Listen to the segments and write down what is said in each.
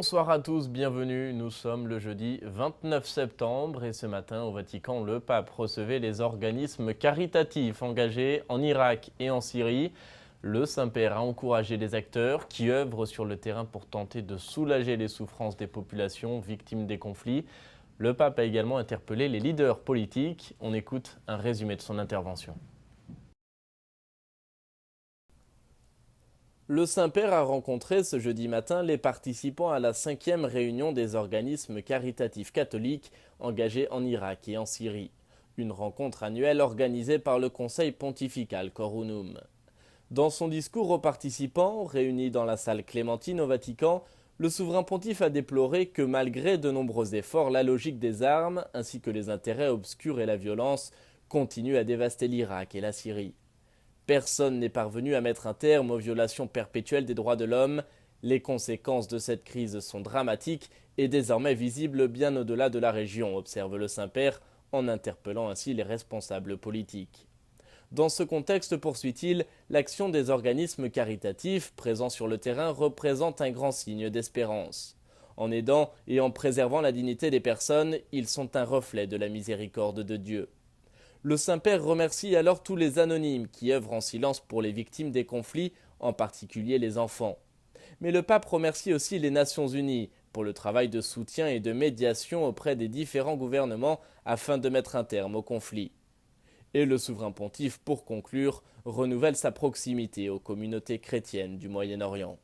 Bonsoir à tous, bienvenue. Nous sommes le jeudi 29 septembre et ce matin au Vatican, le pape recevait les organismes caritatifs engagés en Irak et en Syrie. Le Saint-Père a encouragé les acteurs qui œuvrent sur le terrain pour tenter de soulager les souffrances des populations victimes des conflits. Le pape a également interpellé les leaders politiques. On écoute un résumé de son intervention. Le Saint-Père a rencontré ce jeudi matin les participants à la 5e réunion des organismes caritatifs catholiques engagés en Irak et en Syrie. Une rencontre annuelle organisée par le Conseil pontifical Corunum. Dans son discours aux participants, réunis dans la salle Clémentine au Vatican, le souverain pontife a déploré que malgré de nombreux efforts, la logique des armes, ainsi que les intérêts obscurs et la violence, continuent à dévaster l'Irak et la Syrie. Personne n'est parvenu à mettre un terme aux violations perpétuelles des droits de l'homme. Les conséquences de cette crise sont dramatiques et désormais visibles bien au-delà de la région, observe le Saint-Père, en interpellant ainsi les responsables politiques. Dans ce contexte, poursuit-il, l'action des organismes caritatifs présents sur le terrain représente un grand signe d'espérance. En aidant et en préservant la dignité des personnes, ils sont un reflet de la miséricorde de Dieu. Le Saint-Père remercie alors tous les anonymes qui œuvrent en silence pour les victimes des conflits, en particulier les enfants. Mais le pape remercie aussi les Nations Unies pour le travail de soutien et de médiation auprès des différents gouvernements afin de mettre un terme au conflit. Et le souverain pontife, pour conclure, renouvelle sa proximité aux communautés chrétiennes du Moyen-Orient.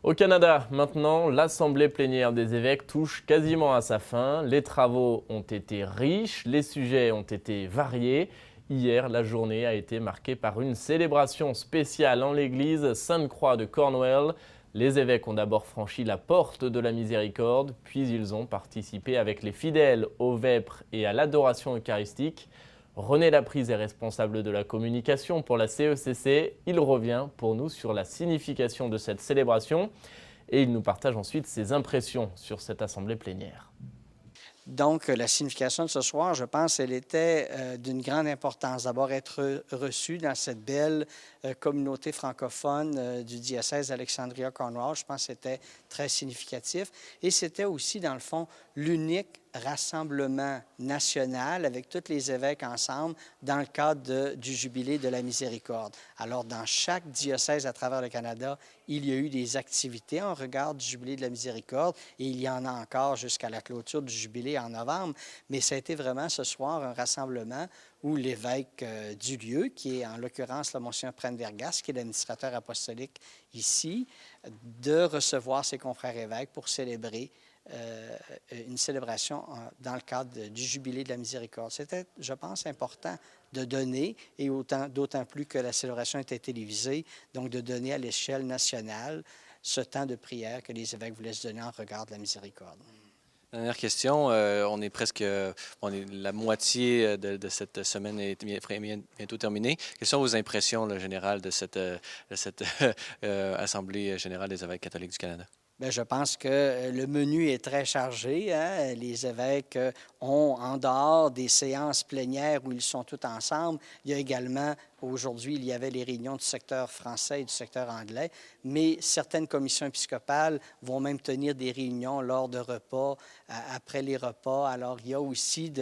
Au Canada, maintenant, l'Assemblée plénière des évêques touche quasiment à sa fin. Les travaux ont été riches, les sujets ont été variés. Hier, la journée a été marquée par une célébration spéciale en l'église Sainte-Croix de Cornwall. Les évêques ont d'abord franchi la porte de la miséricorde, puis ils ont participé avec les fidèles aux vêpres et à l'adoration eucharistique. René Laprise est responsable de la communication pour la CECC. Il revient pour nous sur la signification de cette célébration et il nous partage ensuite ses impressions sur cette assemblée plénière. Donc, la signification de ce soir, je pense, elle était d'une grande importance. D'abord, être reçu dans cette belle communauté francophone du diocèse d'Alexandria-Cornwall, je pense que c'était très significatif. Et c'était aussi, dans le fond, l'unique rassemblement national avec tous les évêques ensemble dans le cadre du Jubilé de la Miséricorde. Alors, dans chaque diocèse à travers le Canada, il y a eu des activités en regard du Jubilé de la Miséricorde et il y en a encore jusqu'à la clôture du Jubilé en novembre. Mais ça a été vraiment ce soir un rassemblement où l'évêque du lieu, qui est en l'occurrence le Monseigneur Prendergast, qui est l'administrateur apostolique ici, de recevoir ses confrères évêques pour célébrer une célébration dans le cadre du Jubilé de la Miséricorde. C'était, je pense, important de donner, et d'autant plus que la célébration était télévisée, donc de donner à l'échelle nationale ce temps de prière que les évêques voulaient se donner en regard de la miséricorde. Dernière question, la moitié de cette semaine est bientôt terminée. Quelles sont vos impressions là, générales de cette Assemblée générale des évêques catholiques du Canada? Bien, je pense que le menu est très chargé. Hein? Les évêques ont, en dehors des séances plénières où ils sont tous ensemble, il y a également, aujourd'hui, il y avait les réunions du secteur français et du secteur anglais, mais certaines commissions épiscopales vont même tenir des réunions lors de repas, après les repas. Alors, il y a aussi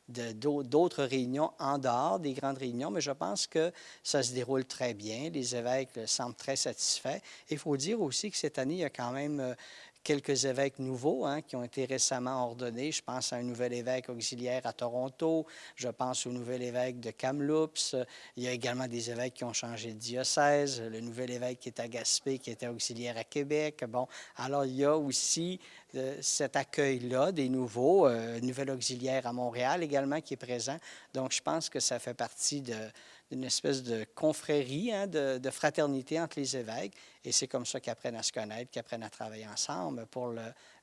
d'autres réunions en dehors des grandes réunions, mais je pense que ça se déroule très bien. Les évêques semblent très satisfaits. Il faut dire aussi que cette année, il y a quand même quelques évêques nouveaux qui ont été récemment ordonnés. Je pense à un nouvel évêque auxiliaire à Toronto. Je pense au nouvel évêque de Kamloops. Il y a également des évêques qui ont changé de diocèse. Le nouvel évêque qui est à Gaspé, qui était auxiliaire à Québec. Bon, alors il y a aussi cet accueil-là des nouveaux, nouvel auxiliaire à Montréal également qui est présent. Donc, je pense que ça fait partie d'une espèce de confrérie, de fraternité entre les évêques. Et c'est comme ça qu'ils apprennent à se connaître, qu'ils apprennent à travailler ensemble pour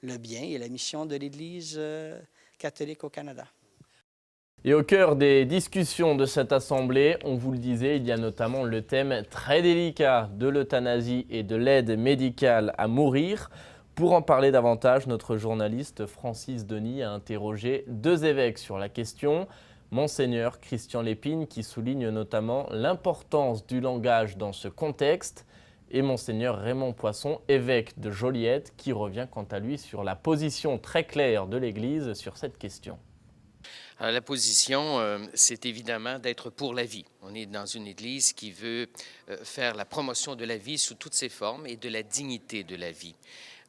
le bien et la mission de l'Église catholique au Canada. Et au cœur des discussions de cette assemblée, on vous le disait, il y a notamment le thème très délicat de l'euthanasie et de l'aide médicale à mourir. Pour en parler davantage, notre journaliste Francis Denis a interrogé deux évêques sur la question. Monseigneur Christian Lépine qui souligne notamment l'importance du langage dans ce contexte et Monseigneur Raymond Poisson, évêque de Joliette, qui revient quant à lui sur la position très claire de l'Église sur cette question. Alors, la position, c'est évidemment d'être pour la vie. On est dans une Église qui veut faire la promotion de la vie sous toutes ses formes et de la dignité de la vie.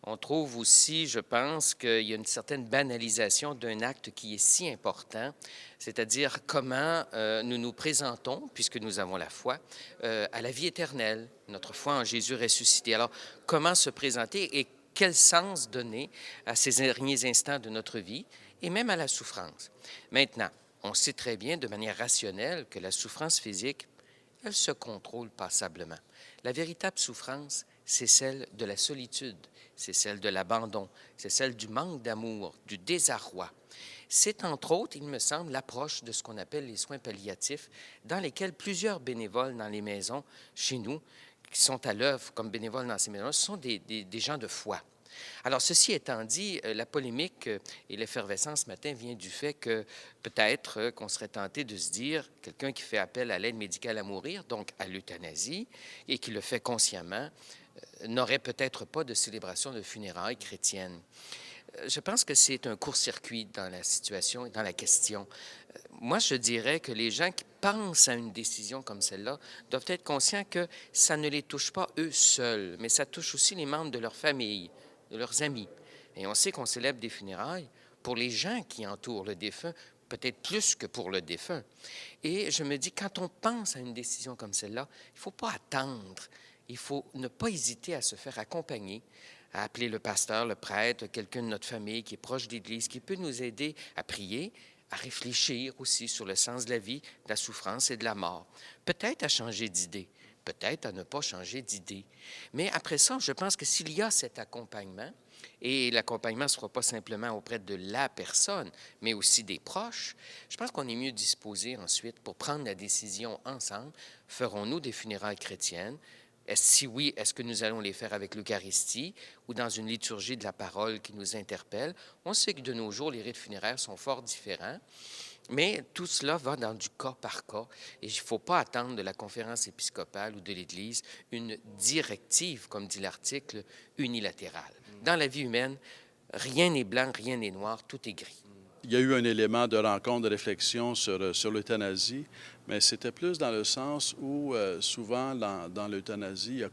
On trouve aussi, je pense, qu'il y a une certaine banalisation d'un acte qui est si important, c'est-à-dire comment nous nous présentons, puisque nous avons la foi, à la vie éternelle, notre foi en Jésus ressuscité. Alors, comment se présenter et quel sens donner à ces derniers instants de notre vie et même à la souffrance? Maintenant, on sait très bien de manière rationnelle que la souffrance physique, elle se contrôle passablement. La véritable souffrance, c'est celle de la solitude, c'est celle de l'abandon, c'est celle du manque d'amour, du désarroi. C'est entre autres, il me semble, l'approche de ce qu'on appelle les soins palliatifs, dans lesquels plusieurs bénévoles dans les maisons, chez nous, qui sont à l'œuvre comme bénévoles dans ces maisons, ce sont des gens de foi. Alors, ceci étant dit, la polémique et l'effervescence ce matin vient du fait que peut-être qu'on serait tenté de se dire quelqu'un qui fait appel à l'aide médicale à mourir, donc à l'euthanasie, et qui le fait consciemment, n'aurait peut-être pas de célébration de funérailles chrétiennes. Je pense que c'est un court-circuit dans la situation et dans la question. Moi, je dirais que les gens qui pensent à une décision comme celle-là doivent être conscients que ça ne les touche pas eux seuls, mais ça touche aussi les membres de leur famille, de leurs amis. Et on sait qu'on célèbre des funérailles pour les gens qui entourent le défunt, peut-être plus que pour le défunt. Et je me dis, quand on pense à une décision comme celle-là, il ne faut pas attendre. Il faut ne pas hésiter à se faire accompagner, à appeler le pasteur, le prêtre, quelqu'un de notre famille qui est proche de l'Église, qui peut nous aider à prier, à réfléchir aussi sur le sens de la vie, de la souffrance et de la mort. Peut-être à changer d'idée, peut-être à ne pas changer d'idée. Mais après ça, je pense que s'il y a cet accompagnement, et l'accompagnement ne sera pas simplement auprès de la personne, mais aussi des proches, je pense qu'on est mieux disposé ensuite pour prendre la décision ensemble. Ferons-nous des funérailles chrétiennes? Si oui, est-ce que nous allons les faire avec l'Eucharistie ou dans une liturgie de la parole qui nous interpelle? On sait que de nos jours, les rites funéraires sont fort différents, mais tout cela va dans du cas par cas et il ne faut pas attendre de la conférence épiscopale ou de l'Église une directive, comme dit l'article, unilatérale. Dans la vie humaine, rien n'est blanc, rien n'est noir, tout est gris. Il y a eu un élément de rencontre, de réflexion sur l'euthanasie, mais c'était plus dans le sens où souvent dans l'euthanasie, il y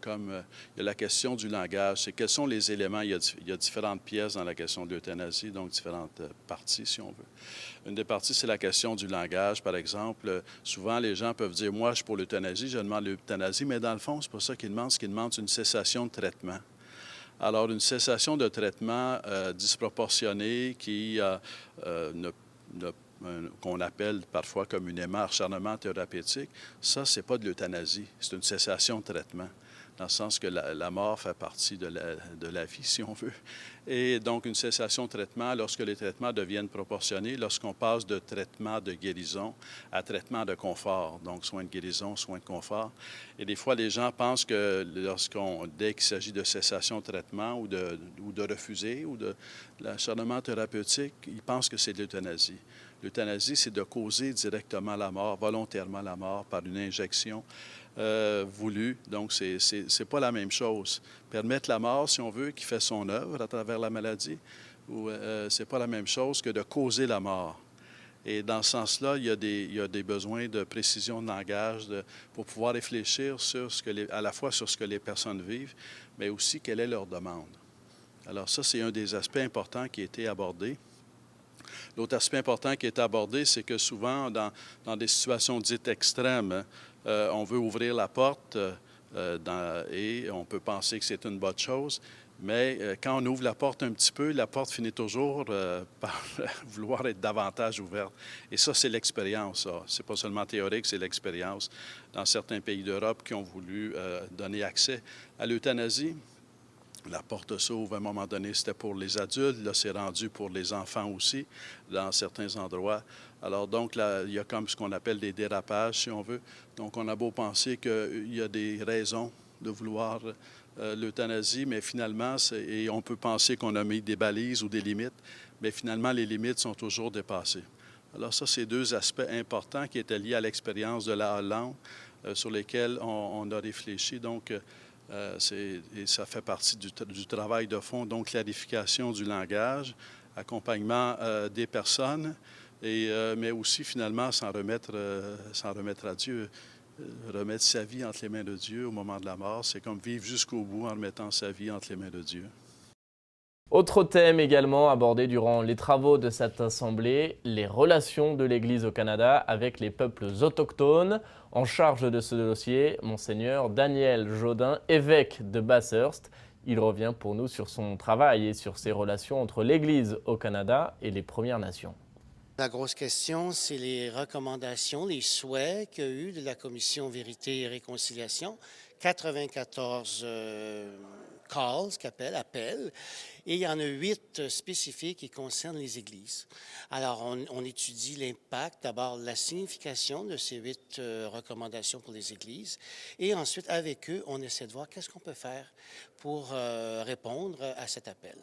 a la question du langage. C'est quels sont les éléments? Il y a différentes pièces dans la question de l'euthanasie, donc différentes parties, si on veut. Une des parties, c'est la question du langage, par exemple. Souvent, les gens peuvent dire, moi, je suis pour l'euthanasie, je demande l'euthanasie, mais dans le fond, c'est pas ça qu'ils demandent. Ce qu'ils demandent, c'est une cessation de traitement. Alors, une cessation de traitement disproportionnée qu'on appelle parfois communément acharnement thérapeutique, ça, c'est pas de l'euthanasie, c'est une cessation de traitement, dans le sens que la mort fait partie de la vie, si on veut. Et donc, une cessation de traitement, lorsque les traitements deviennent proportionnés, lorsqu'on passe de traitement de guérison à traitement de confort, donc soins de guérison, soins de confort. Et des fois, les gens pensent que dès qu'il s'agit de cessation de traitement ou de refuser ou de l'acharnement thérapeutique, ils pensent que c'est de l'euthanasie. L'euthanasie, c'est de causer directement la mort, volontairement la mort, par une injection voulue. Donc, c'est pas la même chose. Permettre la mort, si on veut, qui fait son œuvre à travers la maladie, c'est pas la même chose que de causer la mort. Et dans ce sens-là, il y a des besoins de précision de langage pour pouvoir réfléchir à la fois sur ce que les personnes vivent, mais aussi quelle est leur demande. Alors ça, c'est un des aspects importants qui a été abordé. L'autre aspect important qui est abordé, c'est que souvent, dans des situations dites extrêmes, on veut ouvrir la porte et on peut penser que c'est une bonne chose, mais quand on ouvre la porte un petit peu, la porte finit toujours par vouloir être davantage ouverte. Et ça, c'est l'expérience. Ce n'est pas seulement théorique, c'est l'expérience. Dans certains pays d'Europe qui ont voulu donner accès à l'euthanasie, la porte s'ouvre, à un moment donné, c'était pour les adultes. Là, c'est rendu pour les enfants aussi, dans certains endroits. Alors, donc, là, il y a comme ce qu'on appelle des dérapages, si on veut. Donc, on a beau penser qu'il y a des raisons de vouloir l'euthanasie, mais finalement, et on peut penser qu'on a mis des balises ou des limites, mais finalement, les limites sont toujours dépassées. Alors ça, c'est deux aspects importants qui étaient liés à l'expérience de la Hollande sur lesquels on a réfléchi. Donc, et ça fait partie du travail de fond, donc clarification du langage, accompagnement des personnes, mais aussi finalement s'en remettre à Dieu. Remettre sa vie entre les mains de Dieu au moment de la mort, c'est comme vivre jusqu'au bout en remettant sa vie entre les mains de Dieu. Autre thème également abordé durant les travaux de cette assemblée, les relations de l'Église au Canada avec les peuples autochtones. En charge de ce dossier, Monseigneur Daniel Jodin, évêque de Bathurst. Il revient pour nous sur son travail et sur ses relations entre l'Église au Canada et les Premières Nations. La grosse question, c'est les recommandations, les souhaits qu'il y a eu de la Commission Vérité et Réconciliation. 94 calls, appels, et il y en a 8 spécifiques qui concernent les églises. Alors, on étudie l'impact, d'abord la signification de ces 8 recommandations pour les églises, et ensuite, avec eux, on essaie de voir qu'est-ce qu'on peut faire pour répondre à cet appel.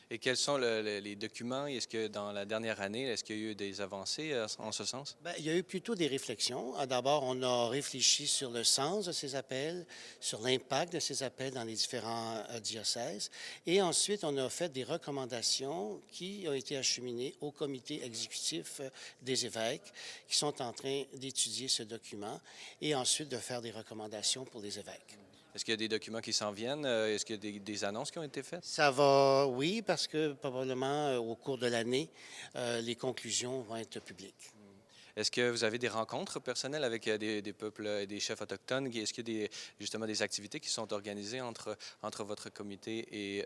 Et quels sont les documents? Est-ce que dans la dernière année, est-ce qu'il y a eu des avancées en ce sens? Bien, il y a eu plutôt des réflexions. D'abord, on a réfléchi sur le sens de ces appels, sur l'impact de ces appels dans les différents diocèses. Et ensuite, on a fait des recommandations qui ont été acheminées au comité exécutif des évêques qui sont en train d'étudier ce document et ensuite de faire des recommandations pour les évêques. Est-ce qu'il y a des documents qui s'en viennent? Est-ce qu'il y a des annonces qui ont été faites? Ça va, oui, parce que probablement au cours de l'année, les conclusions vont être publiques. Est-ce que vous avez des rencontres personnelles avec des peuples et des chefs autochtones? Est-ce qu'il y a justement des activités qui sont organisées entre votre comité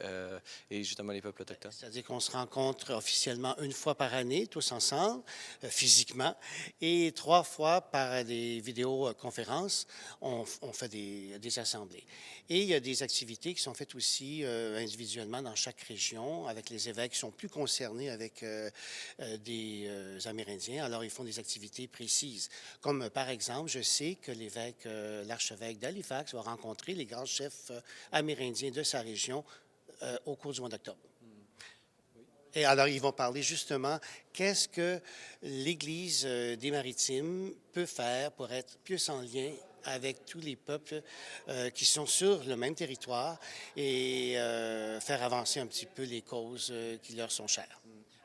et justement les peuples autochtones? C'est-à-dire qu'on se rencontre officiellement une fois par année, tous ensemble, physiquement, et 3 fois par des vidéoconférences, on fait des assemblées. Et il y a des activités qui sont faites aussi individuellement dans chaque région, avec les évêques qui sont plus concernés avec des Amérindiens. Alors, ils font des activités précises. Comme par exemple, je sais que l'archevêque d'Halifax va rencontrer les grands chefs amérindiens de sa région au cours du mois d'octobre. Et alors, ils vont parler justement qu'est-ce que l'Église des Maritimes peut faire pour être plus en lien avec tous les peuples qui sont sur le même territoire et faire avancer un petit peu les causes qui leur sont chères.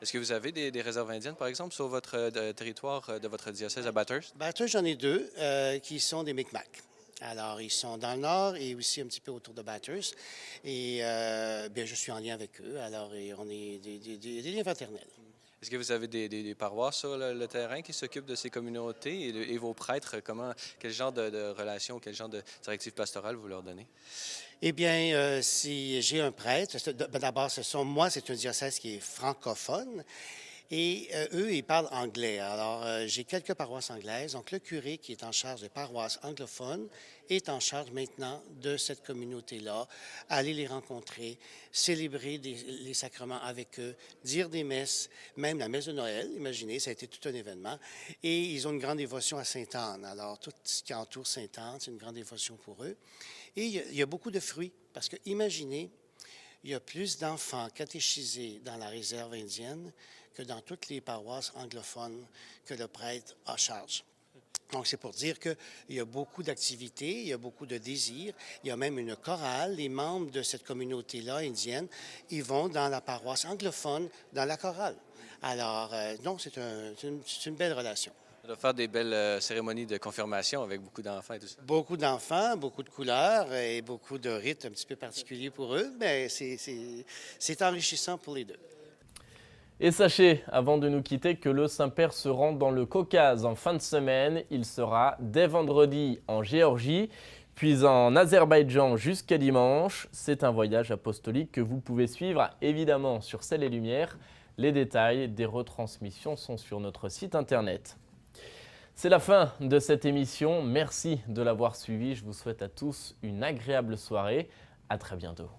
Est-ce que vous avez des réserves indiennes, par exemple, sur votre territoire de votre diocèse à Bathurst? Bathurst, j'en ai 2 qui sont des Micmacs. Alors, ils sont dans le nord et aussi un petit peu autour de Bathurst. Et bien, je suis en lien avec eux. Alors, on est des liens fraternels. Est-ce que vous avez des paroisses sur le terrain qui s'occupent de ces communautés et vos prêtres, quel genre de relations, quel genre de directive pastorale vous leur donnez? Eh bien, si j'ai un prêtre, d'abord, c'est un diocèse qui est francophone. Et eux, ils parlent anglais. Alors, j'ai quelques paroisses anglaises. Donc, le curé qui est en charge des paroisses anglophones est en charge maintenant de cette communauté-là, aller les rencontrer, célébrer les sacrements avec eux, dire des messes, même la messe de Noël, imaginez, ça a été tout un événement. Et ils ont une grande dévotion à Sainte-Anne. Alors, tout ce qui entoure Sainte-Anne, c'est une grande dévotion pour eux. Et il y a beaucoup de fruits, parce que imaginez, il y a plus d'enfants catéchisés dans la réserve indienne que dans toutes les paroisses anglophones que le prêtre a charge. Donc, c'est pour dire qu'il y a beaucoup d'activités, il y a beaucoup de désirs. Il y a même une chorale. Les membres de cette communauté-là indienne, ils vont dans la paroisse anglophone, dans la chorale. Alors, non, c'est une belle relation. Ça doit faire des belles cérémonies de confirmation avec beaucoup d'enfants et tout ça. Beaucoup d'enfants, beaucoup de couleurs et beaucoup de rites un petit peu particuliers pour eux, mais c'est enrichissant pour les deux. Et sachez, avant de nous quitter, que le Saint-Père se rend dans le Caucase en fin de semaine. Il sera dès vendredi en Géorgie, puis en Azerbaïdjan jusqu'à dimanche. C'est un voyage apostolique que vous pouvez suivre évidemment sur Ciel et Lumière. Les détails des retransmissions sont sur notre site internet. C'est la fin de cette émission. Merci de l'avoir suivi. Je vous souhaite à tous une agréable soirée. À très bientôt.